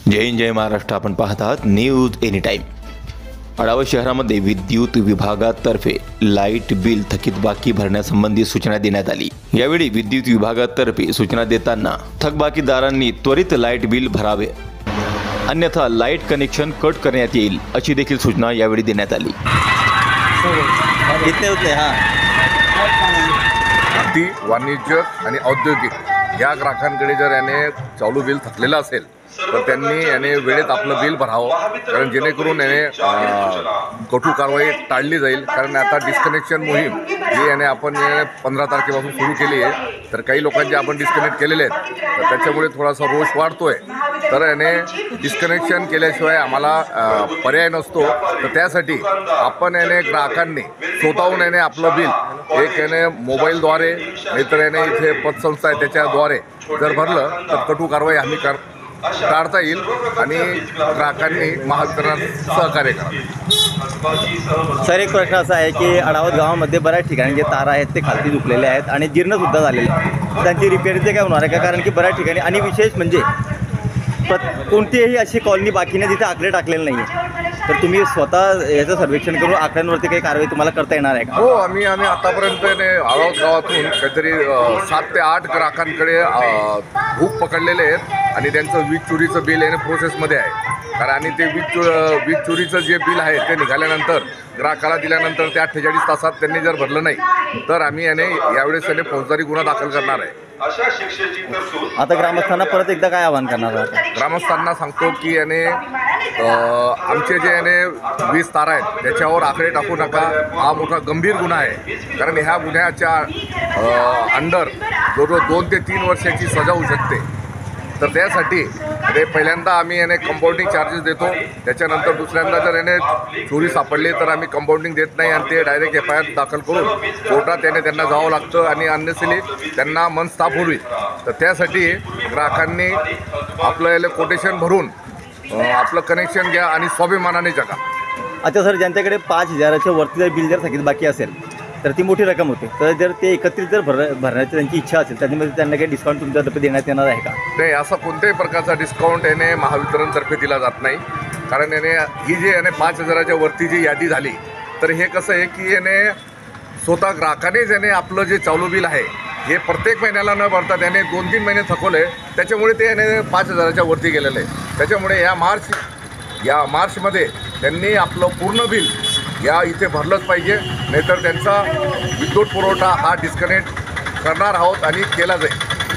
जय हिंद जय महाराष्ट्र. आपण पाहत आहात न्यूज एनी टाइम. अडावत शहरामध्ये विद्युत विभागातर्फे लाईट बिल थकीत बाकी भरण्यासंबंधी सूचना देण्यात आली. यावेळी विद्युत विभागातर्फे सूचना देताना थकबाकीदारांनी त्वरित लाईट बिल भरावे, अन्यथा लाईट कनेक्शन कट करण्यात येईल अशी देखील सूचना यावेळी देण्यात आली. अगदी वाणिज्य आणि औद्योगिक या ग्राहकांकडे जर याने चालू बिल थकलेलं असेल तर त्यांनी याने वेळेत आपलं बिल भरावं, कारण जेणेकरून याने कठोर कारवाई टाळली जाईल. कारण आता डिस्कनेक्शन मोहीम ही याने आपण 15 तारखेपासून सुरू केली आहे. तर काही लोकांचे आपण डिस्कनेक्ट केलेले आहेत, तर त्याच्यामुळे थोडासा रोष वाढतोय. तर याने डिस्कनेक्शन केल्याशिवाय आम्हाला पर्याय नसतो. तर त्यासाठी आपण याने ग्राहकांनी स्वतःहून याने आपलं बिल एक याने मोबाईलद्वारे नाहीतर याने इथे पतसंस्था आहे त्याच्याद्वारे जर भरलं तर कठोर कारवाई आम्ही टाळता येईल आणि ग्राहकांनी महावितरणाला सहकार्य करावे. सर, एक प्रश्न असा आहे की अडावत गावामध्ये बऱ्याच ठिकाणी जे तारा आहेत ते खालती झुकलेले आहेत आणि जीर्णसुद्धा झालेले आहेत. त्यांची रिपेअरचे काय होणार आहे का? कारण की बऱ्याच ठिकाणी आणि विशेष म्हणजे कोणतीही अशी कॉलनी बाकी नाही जिथे आकडे टाकलेले नाही आहे. तर तुम्ही स्वतः याचं सर्वेक्षण करून आकड्यांवरती काही कारवाई तुम्हाला करता येणार आहे का? हो, आम्ही आतापर्यंत अडावत गावातून काहीतरी 7 ते 8 ग्राहकांकडे भूक पकडलेले आहेत आणि त्यांचं वीज चोरीचं बिल याने प्रोसेसमध्ये आहे. कारण आणि ते वीज चोरीचं जे बिल आहे ते निघाल्यानंतर ग्राहकाला दिल्यानंतर ते 48 तासात त्यांनी जर भरलं नाही तर आम्ही याने यावेळेस याने फौजदारी गुन्हा दाखल करणार आहे. आता ग्रामस्थांना परत एकदा काय आवाहन करणार आहात? ग्रामस्थांना सांगतो की याने आमचे जे याने 20 तारा आहेत त्याच्यावर आकडे टाकू नका. हा मोठा गंभीर गुन्हा आहे, कारण ह्या गुन्ह्याच्या अंडर जवळजवळ 2 ते 3 वर्षाची सजा होऊ शकते. तर त्यासाठी पहिल्यांदा आम्ही याने कंपाऊंडिंग चार्जेस देतो. त्याच्यानंतर दुसऱ्यांदा जर याने चोरी सापडली तर आम्ही कंपाऊंडिंग देत नाही आणि ते डायरेक्ट FIR दाखल करून कोर्टात त्यांना जावं लागतं आणि अन्यसली त्यांना मनस्ताप होईल. तर त्यासाठी ग्राहकांनी आपलं याला कोटेशन भरून आपलं कनेक्शन घ्या आणि स्वाभिमानाने जगा. अच्छा सर, ज्यांच्याकडे 5,000च्या वरती जर बिल जर थकीत बाकी असेल तर ती मोठी रक्कम होते. तर जर ते एकत्रित जर भरण्याची त्यांची इच्छा असेल त्याच्यामध्ये त्यांना काही डिस्काउंट तुमच्यातर्फे देण्यात येणार आहे का? नाही, असा कोणत्याही प्रकारचा डिस्काउंट याने महावितरणतर्फे दिला जात नाही. कारण याने ही जी याने 5,000च्या वरती जी यादी झाली तर हे कसं आहे की याने स्वतः ग्राहकानेच याने आपलं जे चालू बिल आहे हे प्रत्येक महिन्याला न भरता त्याने 2-3 महिने थकवले, त्याच्यामुळे ते याने 5,000च्या वरती गेलेलं आहे. त्याच्यामुळे या मार्चमध्ये त्यांनी आपलं पूर्ण बिल या इथे भरलंच पाहिजे, नाहीतर त्यांचा विद्युत पुरवठा हा डिस्कनेक्ट करणार आहोत आणि केला जाईल.